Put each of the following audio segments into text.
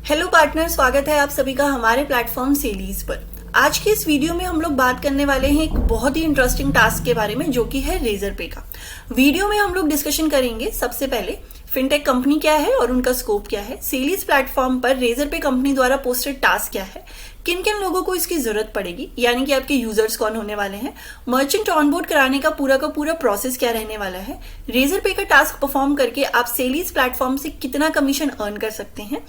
Hello partner, स्वागत है आप सभी का हमारे प्लेटफॉर्म सेलीज पर। आज के इस वीडियो में हम लोग बात करने वाले हैं एक बहुत ही इंटरेस्टिंग टास्क के बारे में, जो कि है रेजर पे का। वीडियो में हम लोग डिस्कशन करेंगे सबसे पहले फिनटेक कंपनी क्या है और उनका स्कोप क्या है, सेलीज प्लेटफॉर्म पर रेजर पे कंपनी द्वारा पोस्टेड टास्क क्या है, किन किन लोगों को इसकी जरूरत पड़ेगी, यानी कि आपके यूजर्स कौन होने वाले हैं, मर्चेंट ऑनबोर्ड कराने का पूरा प्रोसेस क्या रहने वाला है, रेजर पे का टास्क परफॉर्म करके आप सेलीज प्लेटफॉर्म से कितना कमीशन अर्न कर सकते हैं।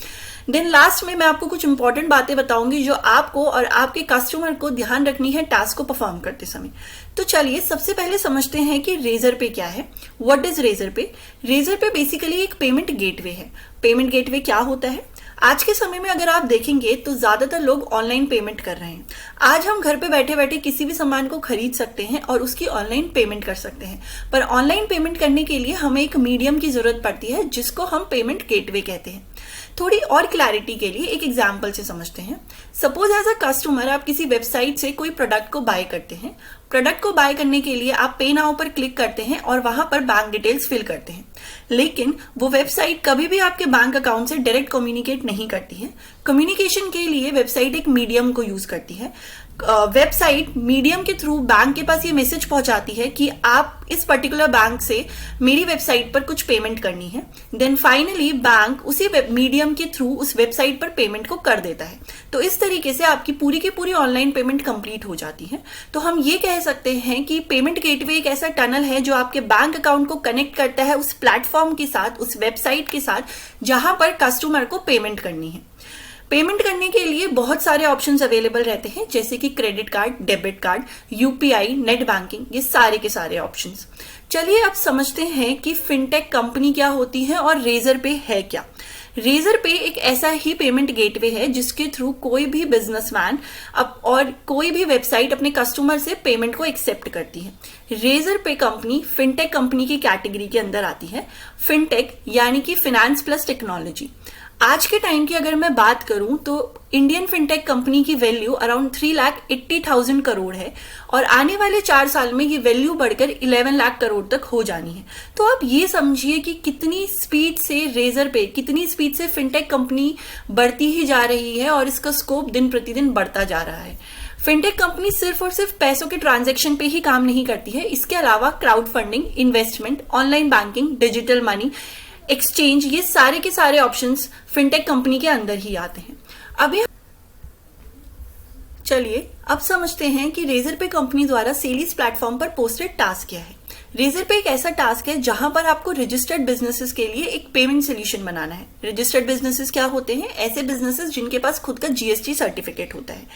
देन लास्ट में मैं आपको कुछ इंपॉर्टेंट बातें बताऊंगी जो आपको और आपके कस्टमर को ध्यान रखनी है टास्क को परफॉर्म करते समय। तो चलिए सबसे पहले समझते हैं कि रेजर पे क्या है। व्हाट इज रेजर पे? रेजर पे बेसिकली एक पेमेंट गेटवे है। पेमेंट गेटवे क्या होता है? आज के समय में अगर आप देखेंगे तो ज्यादातर लोग ऑनलाइन पेमेंट कर रहे हैं। आज हम घर पे बैठे बैठे किसी भी सामान को खरीद सकते हैं और उसकी ऑनलाइन पेमेंट कर सकते हैं, पर ऑनलाइन पेमेंट करने के लिए हमें एक मीडियम की जरूरत पड़ती है जिसको हम पेमेंट गेटवे कहते हैं। थोड़ी और क्लैरिटी के लिए एक एग्जाम्पल से समझते हैं। सपोज एज अ कस्टमर आप किसी वेबसाइट से कोई प्रोडक्ट को बाय करते हैं। प्रोडक्ट को बाय करने के लिए आप पे नाउ पर क्लिक करते हैं और वहां पर बैंक डिटेल्स फिल करते हैं, लेकिन वो वेबसाइट कभी भी आपके बैंक अकाउंट से डायरेक्ट कम्युनिकेट नहीं करती है। कम्युनिकेशन के लिए वेबसाइट एक मीडियम को यूज करती है। वेबसाइट मीडियम के थ्रू बैंक के पास ये मैसेज पहुंचाती है कि आप इस पर्टिकुलर बैंक से मेरी वेबसाइट पर कुछ पेमेंट करनी है। देन फाइनली बैंक उसी मीडियम के थ्रू उस वेबसाइट पर पेमेंट को कर देता है। तो इस तरीके से आपकी पूरी की पूरी ऑनलाइन पेमेंट कंप्लीट हो जाती है। तो हम ये कह सकते हैं कि पेमेंट गेटवे एक ऐसा टनल है जो आपके बैंक अकाउंट को कनेक्ट करता है उस प्लेटफॉर्म के साथ, उस वेबसाइट के साथ जहां पर कस्टमर को पेमेंट करनी है। पेमेंट करने के लिए बहुत सारे ऑप्शंस अवेलेबल रहते हैं, जैसे कि credit card, debit card, UPI, net banking, ये सारे के सारे ऑप्शंस। चलिए अब समझते हैं कि फिनटेक कंपनी क्या होती है और रेजर पे है क्या। रेजर पे एक ऐसा ही पेमेंट गेटवे है जिसके थ्रू कोई भी बिजनेसमैन और कोई भी वेबसाइट अपने कस्टमर से पेमेंट को एक्सेप्ट करती है। रेजर पे कंपनी फिनटेक कंपनी की कैटेगरी के अंदर आती है। फिनटेक यानी कि फाइनेंस प्लस टेक्नोलॉजी। आज के टाइम की अगर मैं बात करूं तो इंडियन फिनटेक कंपनी की वैल्यू अराउंड 3,80,000 करोड़ है और आने वाले 4 साल में ये वैल्यू बढ़कर 11 लाख करोड़ तक हो जानी है। तो आप ये समझिए कि कितनी स्पीड से रेजर पे, कितनी स्पीड से फिनटेक कंपनी बढ़ती ही जा रही है और इसका स्कोप दिन प्रतिदिन बढ़ता जा रहा है। फिनटेक कंपनी सिर्फ और सिर्फ पैसों के ट्रांजैक्शन पे ही काम नहीं करती है, इसके अलावा crowd funding, investment, online banking, digital money, exchange, ये सारे के सारे ऑप्शंस फिनटेक कंपनी के अंदर ही आते हैं। अभी चलिए अब समझते हैं कि रेजर पे कंपनी द्वारा सेलीज प्लेटफॉर्म पर पोस्टेड टास्क क्या है। रेजर पे एक ऐसा टास्क है जहां पर आपको रजिस्टर्ड बिजनेसेस के लिए एक पेमेंट सोल्यूशन बनाना है। रजिस्टर्ड बिजनेसेस क्या होते हैं? ऐसे बिजनेसेस जिनके पास खुद का जीएसटी सर्टिफिकेट होता है।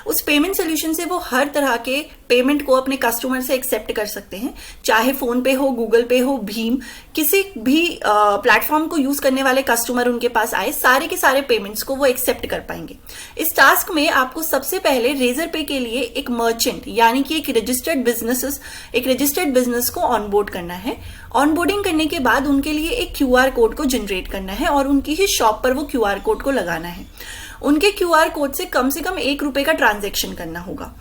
उस पेमेंट सोल्यूशन से वो हर तरह के पेमेंट को अपने कस्टमर से एक्सेप्ट कर सकते हैं, चाहे फोन पे हो, गूगल पे हो, भीम, किसी भी प्लेटफॉर्म को यूज करने वाले कस्टमर उनके पास आए, सारे के सारे पेमेंट्स को वो एक्सेप्ट कर पाएंगे। इस टास्क में आपको सबसे पहले रेजर पे के लिए एक मर्चेंट यानी कि एक रजिस्टर्ड बिजनेस को ऑनबोर्ड करना है। ऑनबोर्डिंग करने के बाद उनके लिए एक क्यूआर कोड को जनरेट करना है और उनकी ही शॉप पर वो क्यूआर कोड को लगाना है। उनके क्यूआर कोड से कम ₹1 का ट्रांजैक्शन करना होगा।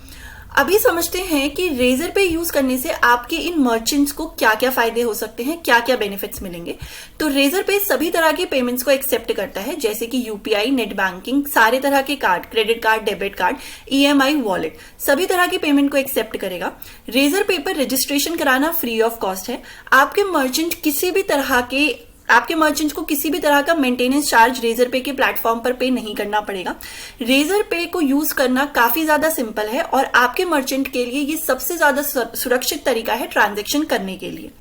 अभी समझते हैं कि रेजर पे यूज करने से आपके इन मर्चेंट्स को क्या क्या फायदे हो सकते हैं, क्या क्या बेनिफिट्स मिलेंगे। तो रेजर पे सभी तरह के पेमेंट्स को एक्सेप्ट करता है, जैसे कि यूपीआई, नेट बैंकिंग, सारे तरह के card, credit card, debit card, EMI, wallet, सभी तरह की पेमेंट को एक्सेप्ट करेगा। रेजर पे पर रजिस्ट्रेशन कराना फ्री ऑफ कॉस्ट है। आपके मर्चेंट को किसी भी तरह का मेंटेनेंस चार्ज रेजर पे के प्लेटफॉर्म पर पे नहीं करना पड़ेगा। रेजर पे को यूज करना काफी ज्यादा सिंपल है और आपके मर्चेंट के लिए ये सबसे ज्यादा सुरक्षित तरीका है ट्रांजैक्शन करने के लिए।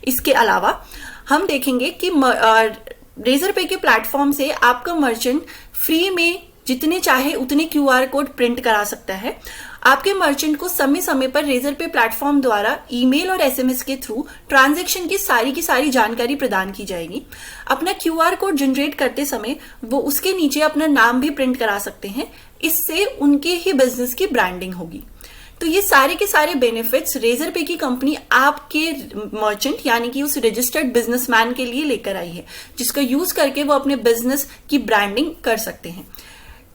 इसके अलावा हम देखेंगे कि रेजर पे के प्लेटफॉर्म से आपका मर्चेंट फ्री में जितने चाहे उतने क्यूआर कोड प्रिंट करा सकता है। आपके मर्चेंट को समय समय पर रेजर पे प्लेटफॉर्म द्वारा ईमेल और एसएमएस के थ्रू ट्रांजैक्शन की सारी जानकारी प्रदान की जाएगी। अपना क्यूआर कोड जनरेट करते समय वो उसके नीचे अपना नाम भी प्रिंट करा सकते हैं। इससे उनके ही बिजनेस की ब्रांडिंग होगी। तो ये सारे के सारे बेनिफिट्स रेजर पे की कंपनी आपके मर्चेंट यानी कि उस रजिस्टर्ड बिजनेसमैन के लिए लेकर आई है, जिसका यूज करके वो अपने बिजनेस की ब्रांडिंग कर सकते हैं।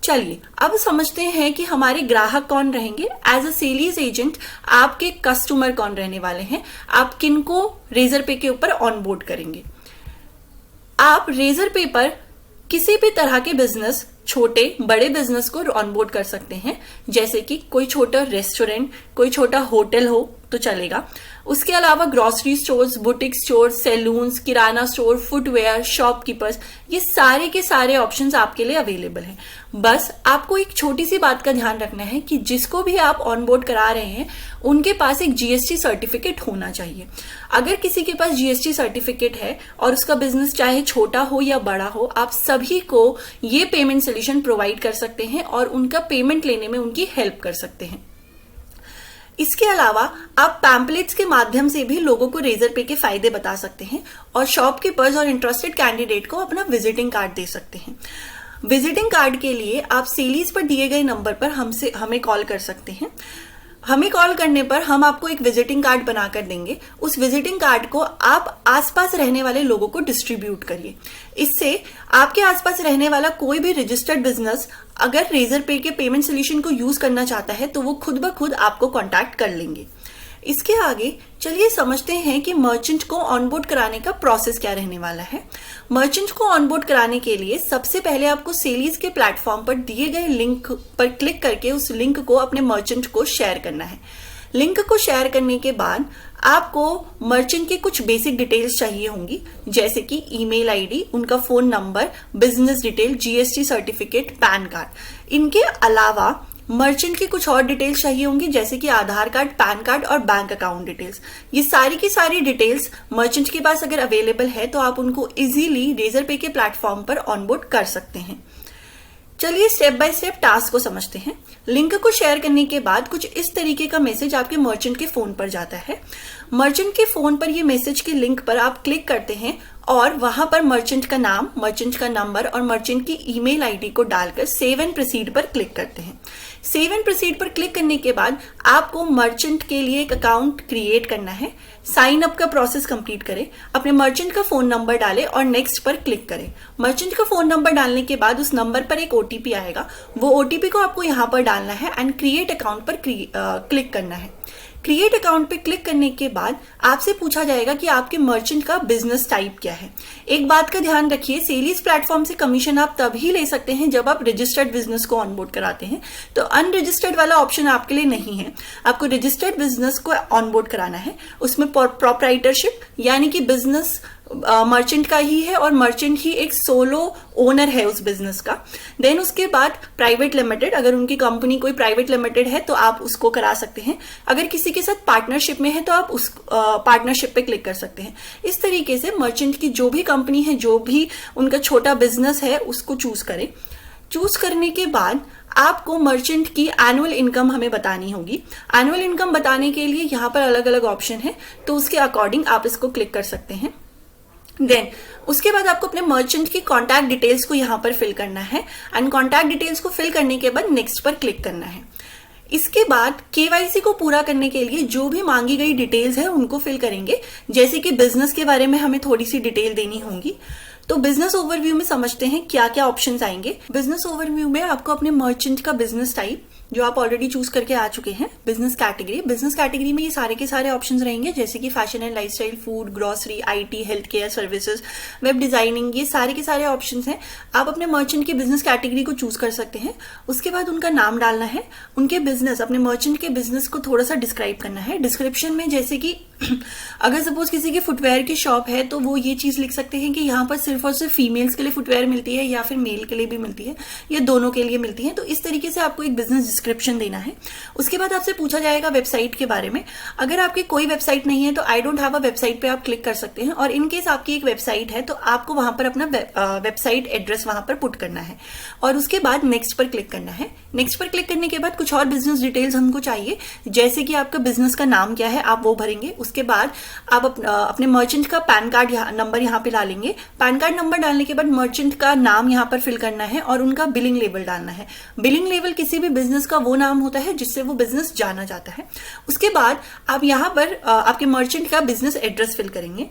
चलिए अब समझते हैं कि हमारे ग्राहक कौन रहेंगे। एज अ सेल्स एजेंट आपके कस्टमर कौन रहने वाले हैं, आप किनको रेजर पे के ऊपर ऑनबोर्ड करेंगे। आप रेजर पे पर किसी भी तरह के बिजनेस छोटे बड़े बिजनेस को ऑनबोर्ड कर सकते हैं, जैसे कि कोई छोटा रेस्टोरेंट, कोई छोटा होटल हो तो चलेगा। उसके अलावा grocery stores, boutique store, salons, kirana store, footwear, shopkeepers, ये सारे के सारे ऑप्शंस आपके लिए अवेलेबल हैं। बस आपको एक छोटी सी बात का ध्यान रखना है कि जिसको भी आप ऑनबोर्ड करा रहे हैं उनके पास एक जीएसटी सर्टिफिकेट होना चाहिए। अगर किसी के पास जीएसटी सर्टिफिकेट है और उसका बिजनेस चाहे छोटा हो या बड़ा हो, आप सभी को ये पेमेंट सोल्यूशन प्रोवाइड कर सकते हैं और उनका पेमेंट लेने में उनकी हेल्प कर सकते हैं। इसके अलावा आप पैम्पलेट्स के माध्यम से भी लोगों को रेजर पे के फायदे बता सकते हैं और शॉपकीपर्स और इंटरेस्टेड कैंडिडेट को अपना विजिटिंग कार्ड दे सकते हैं। विजिटिंग कार्ड के लिए आप सेलीज पर दिए गए नंबर पर हमें कॉल कर सकते हैं। हमें कॉल करने पर हम आपको एक विजिटिंग कार्ड बनाकर देंगे। उस विजिटिंग कार्ड को आप आसपास रहने वाले लोगों को डिस्ट्रीब्यूट करिए। इससे आपके आसपास रहने वाला कोई भी रजिस्टर्ड बिजनेस अगर रेजर पे के पेमेंट सोल्यूशन को यूज करना चाहता है तो वो खुद ब खुद आपको कॉन्टैक्ट कर लेंगे। इसके आगे चलिए समझते हैं कि मर्चेंट को ऑनबोर्ड कराने का प्रोसेस क्या रहने वाला है। मर्चेंट को ऑनबोर्ड कराने के लिए सबसे पहले आपको सेलीज के प्लेटफॉर्म पर दिए गए लिंक पर क्लिक करके उस लिंक को अपने मर्चेंट को शेयर करना है। लिंक को शेयर करने के बाद आपको मर्चेंट की कुछ बेसिक डिटेल्स चाहिए होंगी, जैसे कि ईमेल आईडी, उनका phone number, business detail, GST certificate, pan card. इनके अलावा मर्चेंट की कुछ और डिटेल्स चाहिए होंगी, जैसे कि आधार कार्ड, पैन कार्ड और बैंक अकाउंट डिटेल्स। ये सारी की सारी डिटेल्स मर्चेंट के पास अगर अवेलेबल है तो आप उनको इजीली रेजर पे के प्लेटफॉर्म पर ऑनबोर्ड कर सकते हैं। चलिए स्टेप बाय स्टेप टास्क को समझते हैं। लिंक को शेयर करने के बाद कुछ इस तरीके का मैसेज आपके मर्चेंट के फोन पर जाता है। मर्चेंट के फोन पर ये मैसेज के लिंक पर आप क्लिक करते हैं और वहां पर मर्चेंट का नाम, मर्चेंट का नंबर और मर्चेंट की ईमेल आईडी को डालकर सेव एंड प्रोसीड पर क्लिक करते हैं। सेव एंड प्रोसीड पर क्लिक करने के बाद आपको मर्चेंट के लिए एक अकाउंट क्रिएट करना है। साइन अप का प्रोसेस कंप्लीट करें, अपने मर्चेंट का फोन नंबर डालें और नेक्स्ट पर क्लिक करें। मर्चेंट का फोन नंबर डालने के बाद उस नंबर पर एक ओटीपी आएगा, वो ओटीपी को आपको यहां पर डालना है एंड क्रिएट अकाउंट पर क्लिक करना है। क्रिएट अकाउंट पे क्लिक करने के बाद आपसे पूछा जाएगा कि आपके मर्चेंट का बिजनेस टाइप क्या है। एक बात का ध्यान रखिए, सेलीज प्लेटफॉर्म से कमीशन आप तभी ले सकते हैं जब आप रजिस्टर्ड बिजनेस को ऑनबोर्ड कराते हैं, तो अनरजिस्टर्ड वाला ऑप्शन आपके लिए नहीं है। आपको रजिस्टर्ड बिजनेस को ऑनबोर्ड कराना है, उसमें प्रोप्राइटरशिप यानी कि बिजनेस मर्चेंट का ही है और मर्चेंट ही एक सोलो ओनर है उस बिजनेस का। देन उसके बाद प्राइवेट लिमिटेड, अगर उनकी कंपनी कोई प्राइवेट लिमिटेड है तो आप उसको करा सकते हैं। अगर किसी के साथ पार्टनरशिप में है तो आप उस पार्टनरशिप पे क्लिक कर सकते हैं। इस तरीके से मर्चेंट की जो भी कंपनी है, जो भी उनका छोटा बिजनेस है, उसको चूज करें। चूज करने के बाद आपको मर्चेंट की एनुअल इनकम हमें बतानी होगी। एनुअल इनकम बताने के लिए यहाँ पर अलग अलग ऑप्शन है, तो उसके अकॉर्डिंग आप इसको क्लिक कर सकते हैं। देन उसके बाद आपको अपने मर्चेंट की कॉन्टैक्ट डिटेल्स को यहां पर फिल करना है एंड कॉन्टैक्ट डिटेल्स को फिल करने के बाद नेक्स्ट पर क्लिक करना है। इसके बाद केवाईसी को पूरा करने के लिए जो भी मांगी गई डिटेल्स है उनको फिल करेंगे, जैसे कि बिजनेस के बारे में हमें थोड़ी सी डिटेल देनी होगी। तो बिजनेस ओवरव्यू में समझते हैं क्या क्या ऑप्शंस आएंगे। बिजनेस ओवरव्यू में आपको अपने मर्चेंट का बिजनेस टाइप जो आप ऑलरेडी चूज करके आ चुके हैं, बिजनेस कैटेगरी में ये सारे के सारे ऑप्शंस रहेंगे, जैसे कि fashion and lifestyle, food, grocery, IT, health care services, web designing, ये सारे के सारे ऑप्शंस हैं। आप अपने मर्चेंट की बिजनेस कैटेगरी को चूज कर सकते हैं। उसके बाद उनका नाम डालना है, उनके बिजनेस, अपने मर्चेंट के बिजनेस को थोड़ा सा डिस्क्राइब करना है। डिस्क्रिप्शन में जैसे कि अगर सपोज किसी की फुटवेयर की शॉप है तो वो ये चीज लिख सकते हैं कि यहाँ पर सिर्फ और सिर्फ फीमेल्स के लिए फुटवेयर मिलती है या फिर मेल के लिए भी मिलती है, या दोनों के लिए मिलती है। तो इस तरीके से आपको एक बिजनेस डिस्क्रिप्शन देना है। उसके बाद आपसे पूछा जाएगा वेबसाइट के बारे में। अगर आपकी कोई वेबसाइट नहीं है तो I don't have a website पे आप क्लिक कर सकते हैं, और इनकेस आपकी एक वेबसाइट है तो आपको वहां पर अपना वेबसाइट एड्रेस वहां पर पुट करना है और उसके बाद नेक्स्ट पर क्लिक करना है। नेक्स्ट पर क्लिक करने के बाद कुछ और बिजनेस डिटेल्स हमको चाहिए, जैसे कि आपका बिजनेस का नाम क्या है, आप वो भरेंगे। उसके बाद आप अपने मर्चेंट का पैन कार्ड नंबर यहाँ पे डालेंगे। पैन कार्ड नंबर डालने के बाद मर्चेंट का नाम यहाँ पर फिल करना है और उनका बिलिंग लेवल डालना है। बिलिंग लेवल किसी भी बिजनेस का वो नाम होता है जिससे वो बिजनेस जाना जाता है। उसके बाद आप यहाँ पर आपके मर्चेंट का बिजनेस एड्रेस फिल करेंगे।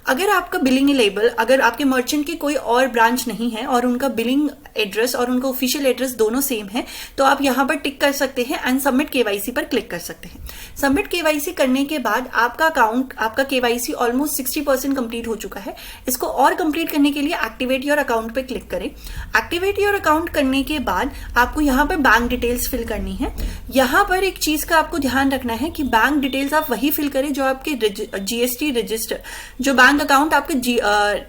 अगर आपका बिलिंग लेबल, अगर आपके मर्चेंट की कोई और ब्रांच नहीं है और उनका बिलिंग एड्रेस और उनका ऑफिशियल एड्रेस दोनों सेम है, तो आप यहाँ पर टिक कर सकते हैं एंड सबमिट केवाईसी पर क्लिक कर सकते हैं। सबमिट केवाईसी करने के बाद आपका अकाउंट, आपका केवाईसी ऑलमोस्ट 60% कंप्लीट हो चुका है। इसको और कंप्लीट करने के लिए एक्टिवेट योर अकाउंट पे क्लिक करें। एक्टिवेट योर अकाउंट करने के बाद आपको यहाँ पर बैंक डिटेल्स फिल करनी है। यहाँ पर एक चीज का आपको ध्यान रखना है कि बैंक डिटेल्स आप वही फिल करें जो आपके जीएसटी रजिस्टर, जो बैंक अकाउंट आपके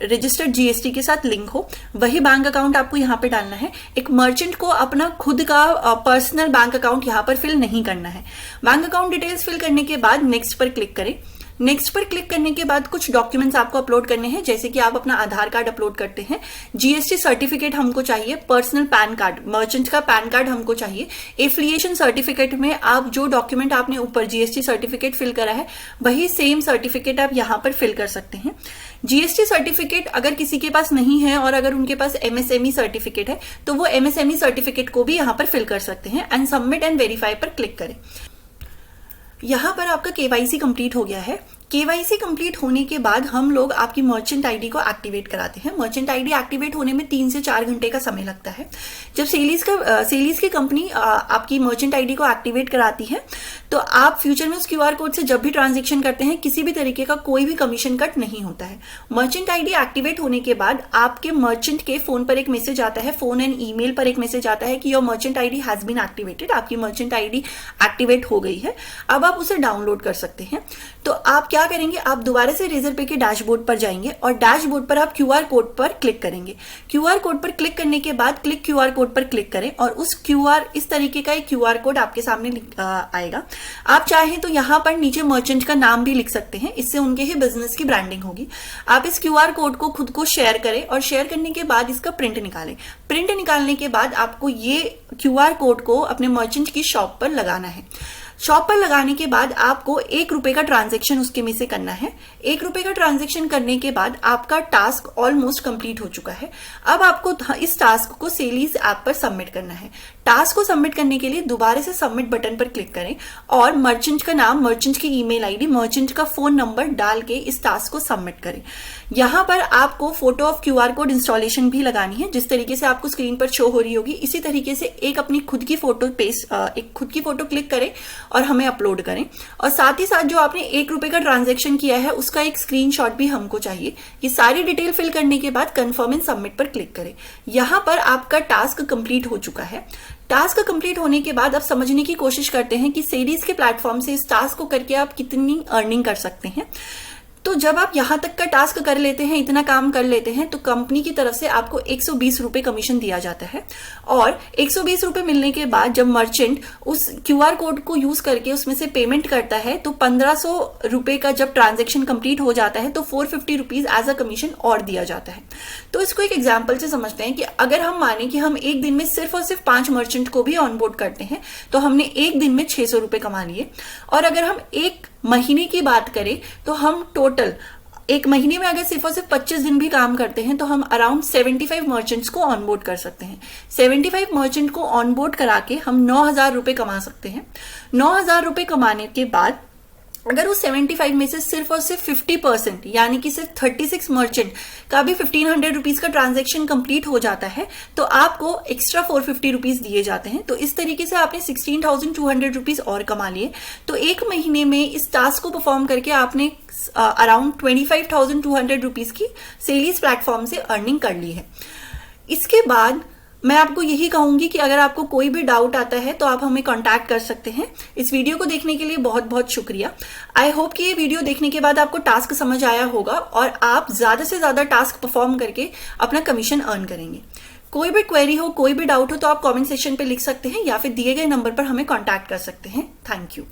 रजिस्टर्ड जीएसटी के साथ लिंक हो, वही बैंक अकाउंट आपको यहाँ पे डालना है। एक मर्चेंट को अपना खुद का पर्सनल बैंक अकाउंट यहाँ पर फिल नहीं करना है। बैंक अकाउंट डिटेल्स फिल करने के बाद नेक्स्ट पर क्लिक करें। नेक्स्ट पर क्लिक करने के बाद कुछ डॉक्यूमेंट्स आपको अपलोड करने हैं, जैसे कि आप अपना आधार कार्ड अपलोड करते हैं, जीएसटी सर्टिफिकेट हमको चाहिए, पर्सनल पैन कार्ड, मर्चेंट का पैन कार्ड हमको चाहिए। एफिलिएशन सर्टिफिकेट में आप जो डॉक्यूमेंट आपने ऊपर जीएसटी सर्टिफिकेट फिल करा है वही सेम सर्टिफिकेट आप यहाँ पर फिल कर सकते हैं। जीएसटी सर्टिफिकेट अगर किसी के पास नहीं है और अगर उनके पास एमएसएमई सर्टिफिकेट है तो वो एमएसएमई सर्टिफिकेट को भी यहाँ पर फिल कर सकते हैं एंड सबमिट एंड वेरीफाई पर क्लिक करें। यहाँ पर आपका केवाईसी कंप्लीट हो गया है। केवाईसी कंप्लीट होने के बाद हम लोग आपकी मर्चेंट आईडी को एक्टिवेट कराते हैं। मर्चेंट आईडी एक्टिवेट होने में 3 से 4 घंटे का समय लगता है। जब सेलीज की कंपनी आपकी मर्चेंट आईडी को एक्टिवेट कराती है तो आप फ्यूचर में उस क्यूआर कोड से जब भी ट्रांजेक्शन करते हैं किसी भी तरीके का कोई भी कमीशन कट नहीं होता है। मर्चेंट आईडी एक्टिवेट होने के बाद आपके मर्चेंट के फोन पर एक मैसेज आता है, फोन एंड ईमेल पर एक मैसेज आता है कि your merchant ID has been activated, आपकी मर्चेंट आईडी एक्टिवेट हो गई है, अब आप उसे डाउनलोड कर सकते हैं। तो आप क्या करेंगे, आप दोबारा से रेजरपे के डैशबोर्ड पर जाएंगे और डैशबोर्ड पर आप क्यूआर कोड पर क्लिक करेंगे। क्यूआर कोड पर क्लिक करने के बाद क्लिक क्यूआर कोड पर क्लिक करें और इस तरीके का एक क्यूआर कोड आपके सामने आएगा। आप चाहें तो यहाँ पर नीचे मर्चेंट का नाम भी लिख सकते हैं, इससे उनके ही बिजनेस की ब्रांडिंग होगी। आप इस क्यूआर कोड को खुद को शेयर करें और शेयर करने के बाद इसका प्रिंट निकालें। प्रिंट निकालने के बाद आपको ये क्यूआर कोड को अपने मर्चेंट की शॉप पर लगाना है। शॉप पर लगाने के बाद आपको 1 रुपए का ट्रांजैक्शन उसके में से करना है। 1 रुपए का ट्रांजैक्शन करने के बाद आपका टास्क ऑलमोस्ट कंप्लीट हो चुका है। अब आपको इस टास्क को सेलीज ऐप पर सबमिट करना है। टास्क को सबमिट करने के लिए दोबारा से सबमिट बटन पर क्लिक करें और मर्चेंट का नाम, मर्चेंट की ईमेल आईडी, मर्चेंट का फोन नंबर डाल के इस टास्क को सबमिट करें। यहाँ पर आपको photo of QR code installation भी लगानी है, जिस तरीके से आपको स्क्रीन पर शो हो रही होगी। इसी तरीके से एक अपनी खुद की फोटो क्लिक करें और हमें अपलोड करें। और साथ ही साथ जो आपने 1 रुपए का ट्रांजैक्शन किया है उसका एक स्क्रीनशॉट भी हमको चाहिए। ये सारी डिटेल फिल करने के बाद कंफर्म एंड सबमिट पर क्लिक करें। यहाँ पर आपका टास्क कंप्लीट हो चुका है। टास्क कंप्लीट होने के बाद आप समझने की कोशिश करते हैं कि सेरीज के प्लेटफॉर्म से इस टास्क को करके आप कितनी अर्निंग कर सकते हैं। तो जब आप यहां तक का टास्क कर लेते हैं, इतना काम कर लेते हैं, तो कंपनी की तरफ से आपको 120 रुपए कमीशन दिया जाता है। और 120 रुपए मिलने के बाद जब मर्चेंट उस क्यूआर कोड को यूज करके उसमें से पेमेंट करता है तो 1500 रुपए का जब ट्रांजैक्शन कंप्लीट हो जाता है तो 450 रुपीज एज अ कमीशन और दिया जाता है। तो इसको एक एग्जाम्पल से समझते हैं कि अगर हम माने कि हम एक दिन में सिर्फ और सिर्फ 5 मर्चेंट को भी ऑनबोर्ड करते हैं तो हमने एक दिन में 600 रुपए कमा लिए। और अगर हम एक महीने की बात करें तो हम टोटल एक महीने में अगर सिर्फ और सिर्फ 25 दिन भी काम करते हैं तो हम अराउंड 75 मर्चेंट्स को ऑनबोर्ड कर सकते हैं। 75 मर्चेंट को ऑनबोर्ड करा के हम 9,000 रुपए कमा सकते हैं। 9,000 रुपए कमाने के बाद अगर उस 75 में से सिर्फ और सिर्फ 50% यानी कि सिर्फ 36 मर्चेंट का भी 1500 रुपीज का ट्रांजैक्शन कंप्लीट हो जाता है तो आपको एक्स्ट्रा 450 रुपीज दिए जाते हैं। तो इस तरीके से आपने 16,200 रुपीज और कमा लिए। तो एक महीने में इस टास्क को परफॉर्म करके आपने अराउंड 25,200 रुपीज की सेलीज प्लेटफॉर्म से अर्निंग कर ली है। इसके बाद मैं आपको यही कहूंगी कि अगर आपको कोई भी डाउट आता है तो आप हमें कांटेक्ट कर सकते हैं। इस वीडियो को देखने के लिए बहुत बहुत शुक्रिया। आई होप कि ये वीडियो देखने के बाद आपको टास्क समझ आया होगा और आप ज्यादा से ज्यादा टास्क परफॉर्म करके अपना कमीशन अर्न करेंगे। कोई भी क्वेरी हो, कोई भी डाउट हो तो आप कमेंट सेक्शन पे लिख सकते हैं या फिर दिए गए नंबर पर हमें कांटेक्ट कर सकते हैं। Thank you.